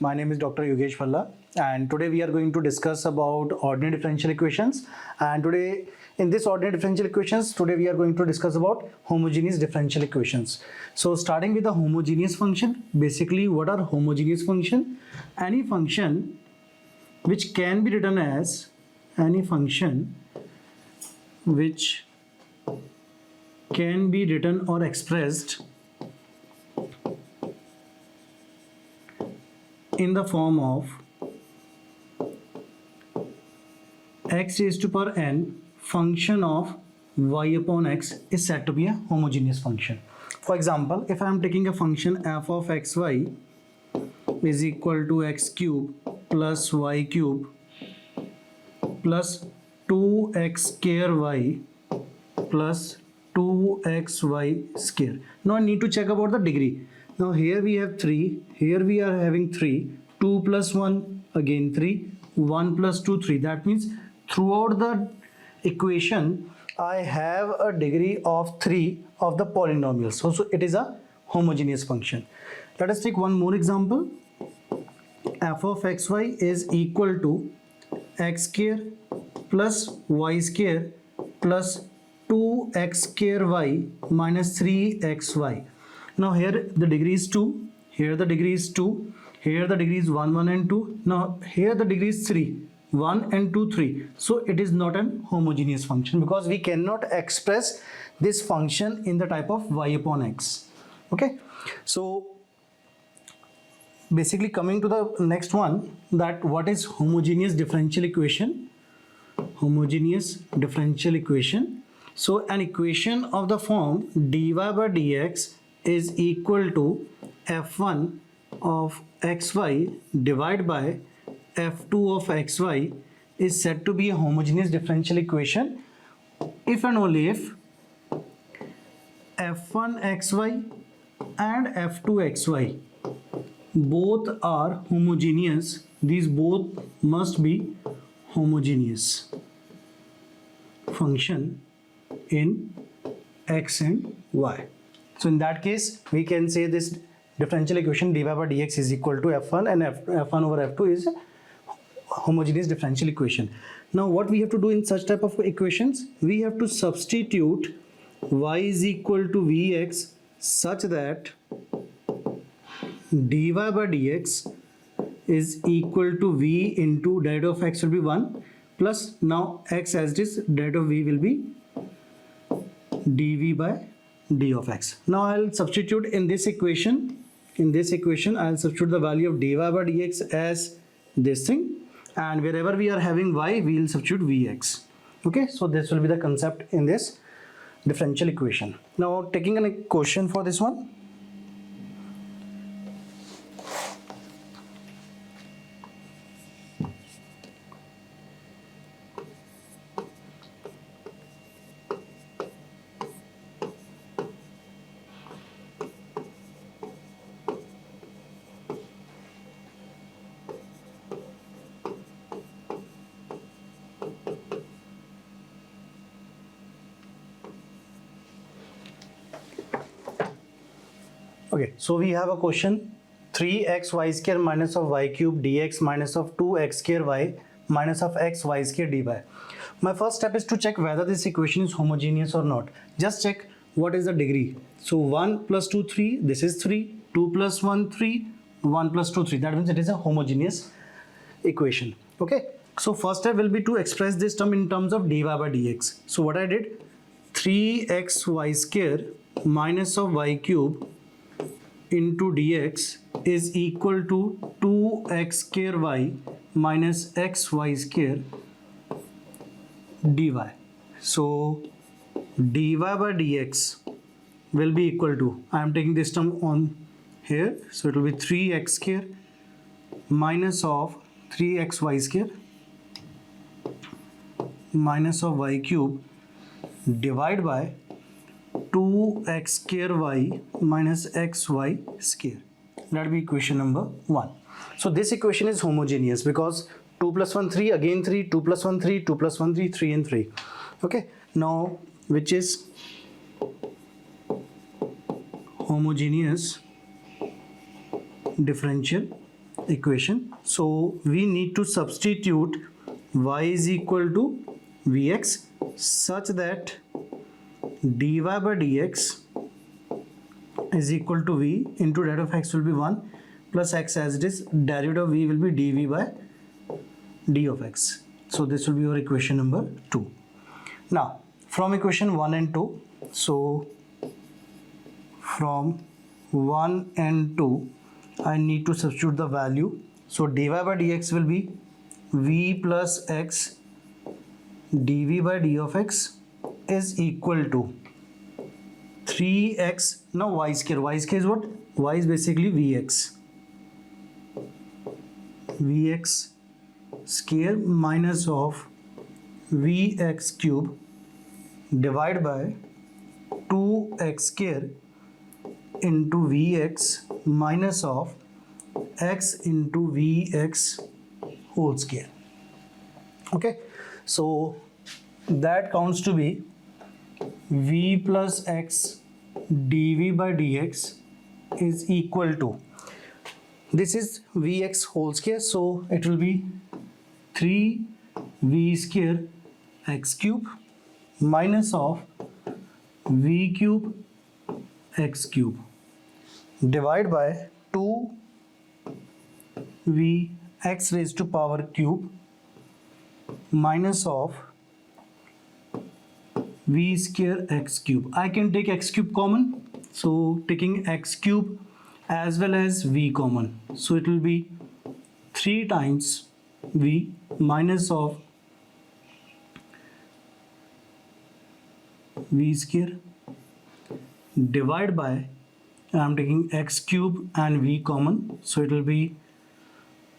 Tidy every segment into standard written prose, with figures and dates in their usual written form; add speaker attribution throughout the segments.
Speaker 1: My name is Dr. Yogesh Phalla, and today we are going to discuss about ordinary differential equations. And today, in this ordinary differential equations, today we are going to discuss about homogeneous differential equations. So, starting with the homogeneous function, basically, what are homogeneous function? Any function which can be written as any function which can be written or expressed in the form of x raised to power n function of y upon x is said to be a homogeneous function. For example, if I am taking a function f of xy is equal to x cube plus y cube plus 2x square y plus 2xy square. Now I need to check about the degree. Now here we have 3, here we are having 3, 2 plus 1 again 3, 1 plus 2 3. That means throughout the equation I have a degree of 3 of the polynomials. So it is a homogeneous function. Let us take one more example. F of xy is equal to x square plus y square plus 2x square y minus 3xy. Now here the degree is 2, here the degree is 2, here the degree is 1, 1 and 2. Now here the degree is 3, 1 and 2, 3. So it is not an homogeneous function because we cannot express this function in the type of y upon x. Okay. So basically coming to the next one, that what is homogeneous differential equation? Homogeneous differential equation. So an equation of the form dy by dx is equal to f1 of xy divided by f2 of xy is said to be a homogeneous differential equation if and only if f1 xy and f2 xy both are homogeneous. These both must be homogeneous function in x and y. So in that case we can say this differential equation dy by dx is equal to f1 and f1 over f2 is a homogeneous differential equation. Now what we have to do in such type of equations, we have to substitute y is equal to vx such that dy by dx is equal to v into derivative of x will be 1 plus now x as it is derivative of v will be dv by d of x. Now I'll substitute in this equation. In this equation I'll substitute the value of dy by dx as this thing, and wherever we are having y we will substitute vx. Okay, so this will be the concept in this differential equation. Now taking a question for this one. Okay, so we have a question 3xy square minus of y cube dx minus of 2x square y minus of x y square dy. My first step is to check whether this equation is homogeneous or not. Just check what is the degree. So 1 plus 2 3, this is 3, 2 plus 1 3, 1 plus 2 3. That means it is a homogeneous equation. Okay, so first step will be to express this term in terms of dy by dx. So what I did, 3xy square minus of y cube into dx is equal to 2x square y minus xy square dy. So dy by dx will be equal to, I am taking this term on here, so it will be 3x square minus of 3xy square minus of y cube divided by 2x square y minus xy square. That will be equation number 1. So this equation is homogeneous because 2 plus 1 3, again 3, 2 plus 1 3, 2 plus 1 3, 3 and 3. Okay, now which is homogeneous differential equation. So we need to substitute y is equal to vx such that dy by dx is equal to v into derivative of x will be 1 plus x as it is, derivative of v will be dv by d of x. So this will be your equation number 2. Now from equation 1 and 2, so from 1 and 2 I need to substitute the value. So dy by dx will be v plus x dv by d of x is equal to 3x. Now y square is what? Y is basically vx square minus of vx cube divided by 2x square into vx minus of x into vx whole square. Okay, so that counts to be v plus x dv by dx is equal to, this is vx whole square, so it will be 3v square x cube minus of v cube x cube divided by 2v x raised to power cube minus of v square x cube. I can take x cube common, so taking x cube as well as v common, so it will be 3 times v minus of v square divided by, I am taking x cube and v common, so it will be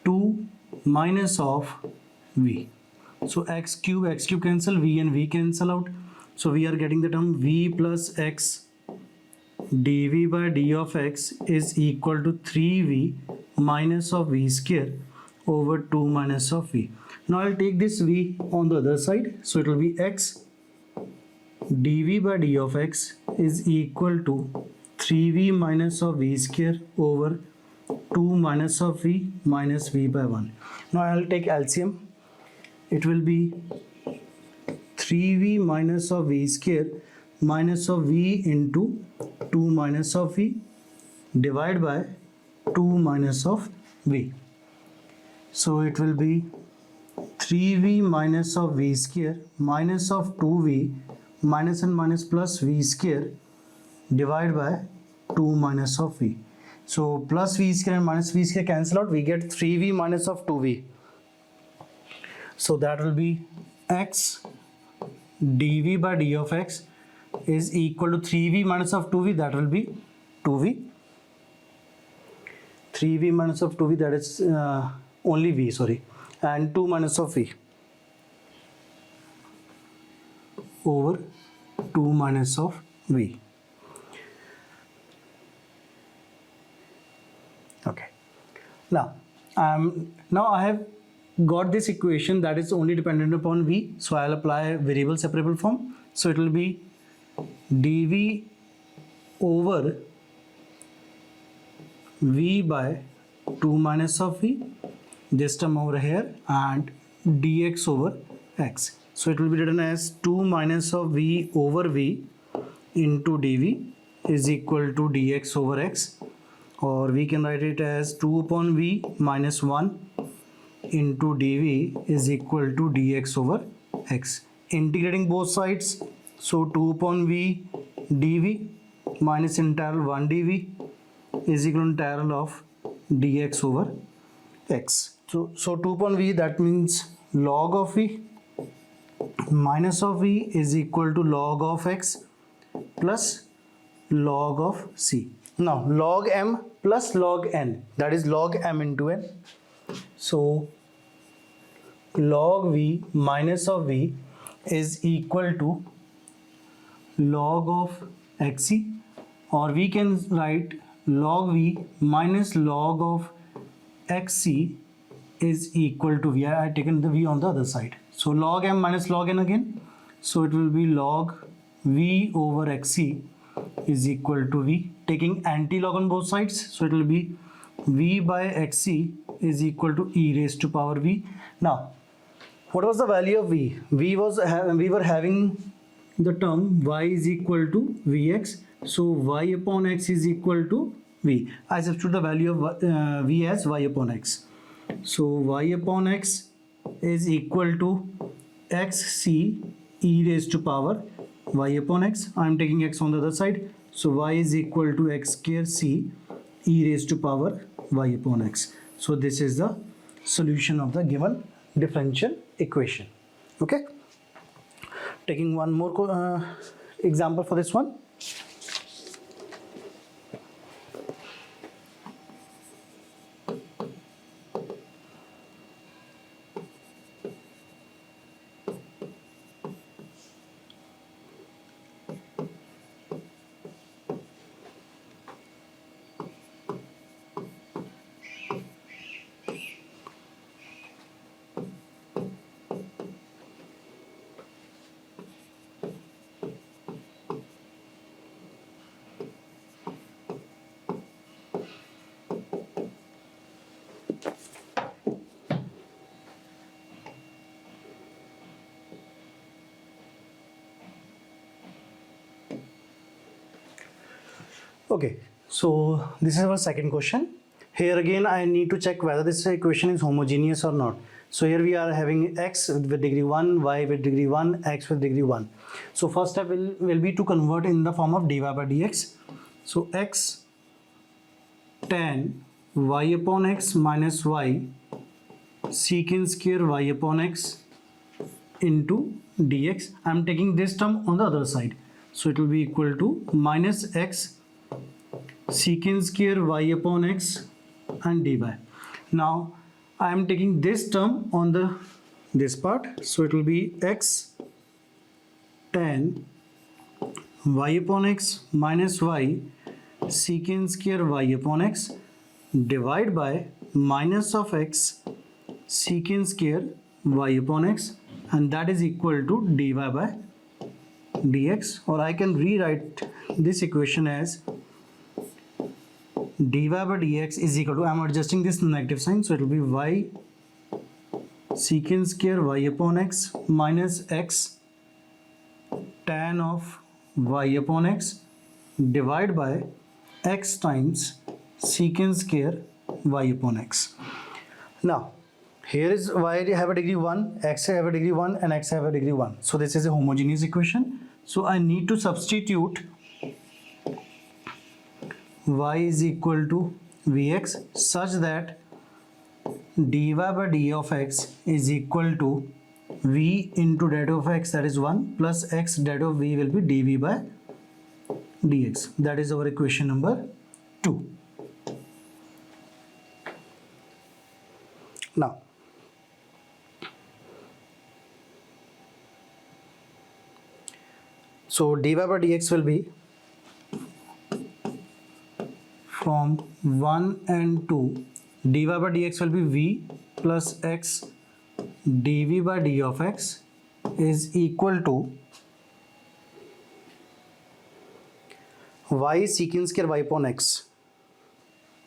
Speaker 1: 2 minus of v. So x cube cancel, v and v cancel out, so we are getting the term v plus x dv by d of x is equal to 3v minus of v square over 2 minus of v. Now I'll take this v on the other side, so it will be x dv by d of x is equal to 3v minus of v square over 2 minus of v minus v by 1. Now I'll take LCM. It will be 3v minus of v square minus of v into 2 minus of v divided by 2 minus of v. So it will be 3v minus of v square minus of 2v minus and minus plus v square divided by 2 minus of v. So plus v square and minus v square cancel out, we get 3v minus of 2v. So that will be x dv by d of x is equal to 3v minus of 2v, that will be 2v. 3v minus of 2v, that is only v, sorry, and 2 minus of v over 2 minus of v. Okay, now I have got this equation that is only dependent upon v, so I'll apply variable separable form. So it will be dv over v by 2 minus of v, this term over here, and dx over x. So it will be written as 2 minus of v over v into dv is equal to dx over x, or we can write it as 2 upon v minus 1 into dv is equal to dx over x. Integrating both sides, so 2 upon v dv minus integral 1 dv is equal to integral of dx over x. So 2 upon v, that means log of v minus of v is equal to log of x plus log of c. Now log m plus log n, that is log m into n. So log v minus of v is equal to log of xc, or we can write log v minus log of xc is equal to v. I have taken the v on the other side. So log m minus log n again. So it will be log v over xc is equal to v. Taking anti-log on both sides. So it will be v by xc is equal to e raised to power v. Now, what was the value of v? We were having the term y is equal to vx, so y upon x is equal to v. I substitute the value of v as y upon x. So y upon x is equal to xc e raised to power y upon x. I am taking x on the other side, so y is equal to x square c e raised to power y upon x. So this is the solution of the given differential equation. Okay, taking one more example for this one. Okay, so this is our second question. Here again I need to check whether this equation is homogeneous or not. So here we are having x with degree 1, y with degree 1, x with degree 1. So first step will be to convert in the form of dy by dx. So x tan y upon x minus y secant square y upon x into dx. I am taking this term on the other side. So it will be equal to minus x secant square y upon x and dy. Now I am taking this term on this part, so it will be x tan y upon x minus y secant square y upon x divided by minus of x secant square y upon x, and that is equal to dy by dx, or I can rewrite this equation as dy by dx is equal to, I am adjusting this negative sign, so it will be y secant square y upon x minus x tan of y upon x divided by x times secant square y upon x. Now here is y have a degree 1, x have a degree 1 and x have a degree 1. So this is a homogeneous equation. So I need to substitute y is equal to vx such that dy by d of x is equal to v into det of x, that is 1, plus x det of v will be dv by dx. That is our equation number 2. Now so dy by dx will be from 1 and 2, dy by dx will be v plus x dv by d of x is equal to y secant square y upon x,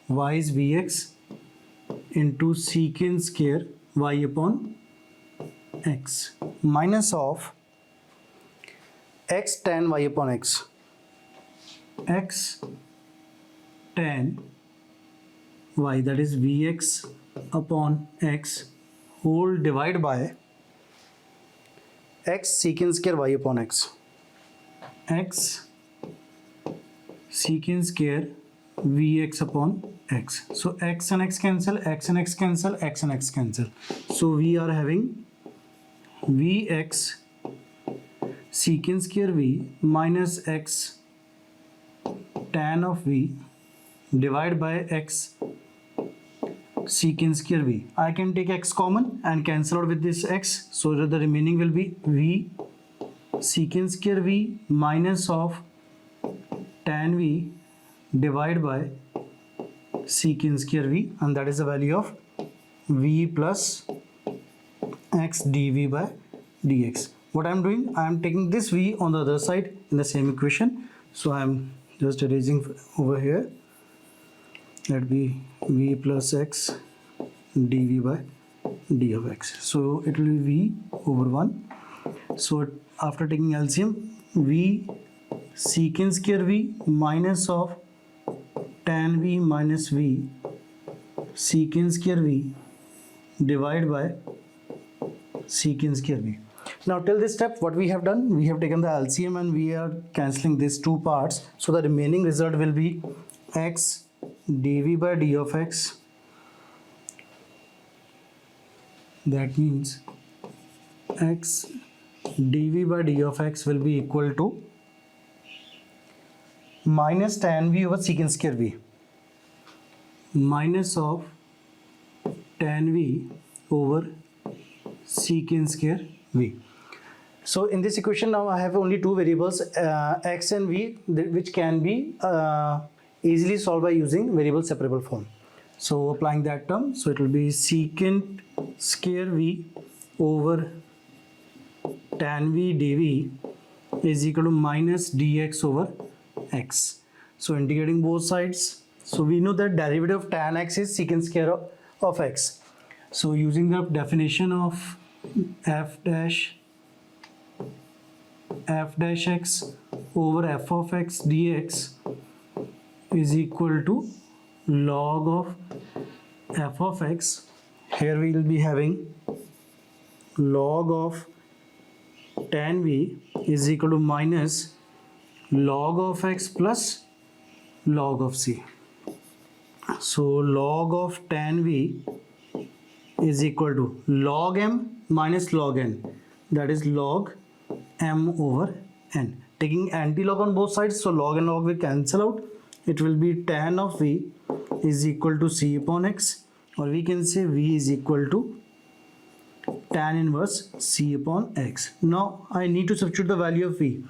Speaker 1: y is vx into secant square y upon x minus of x tan y upon x, x tan y, that is vx upon x whole divided by x secant square y upon x, x secant square vx upon x. So x and x cancel, x and x cancel, x and x cancel. So we are having vx secant square v minus x tan of v divided by x secant square v. I can take x common and cancel out with this x, so that the remaining will be v secant square v minus of tan v divided by secant square v, and that is the value of v plus x dv by dx. What I am doing, I am taking this v on the other side in the same equation, so I am just erasing over here. Let be v plus x dv by d of x. So it will be v over 1. So after taking LCM, v secant square v minus of tan v minus v secant square v divided by secant square v. Now till this step what we have done, we have taken the LCM and we are cancelling these two parts. So the remaining result will be x dv by d of x. That means x dv by d of x will be equal to minus tan v over secant square v minus of tan v over secant square v. So in this equation now I have only two variables x and v, which can be easily solved by using variable separable form. So applying that term, so it will be secant square v over tan v dv is equal to minus dx over x. So integrating both sides, so we know that derivative of tan x is secant square of x. So using the definition of f dash x over f of x dx is equal to log of f of x. Here we will be having log of tan v is equal to minus log of x plus log of c. So log of tan v is equal to log m minus log n, that is log m over n. Taking anti-log on both sides, so log and log will cancel out. It will be tan of v is equal to c upon x, or we can say v is equal to tan inverse c upon x. Now I need to substitute the value of v.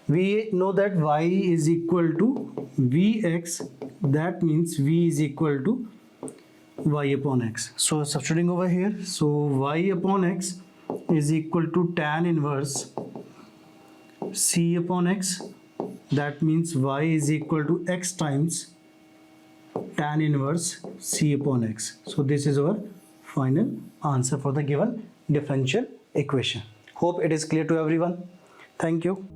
Speaker 1: We know that y is equal to vx, that means v is equal to y upon x. So substituting over here, so y upon x is equal to tan inverse c upon x, that means y is equal to x times tan inverse c upon x. So this is our final answer for the given differential equation. Hope it is clear to everyone. Thank you.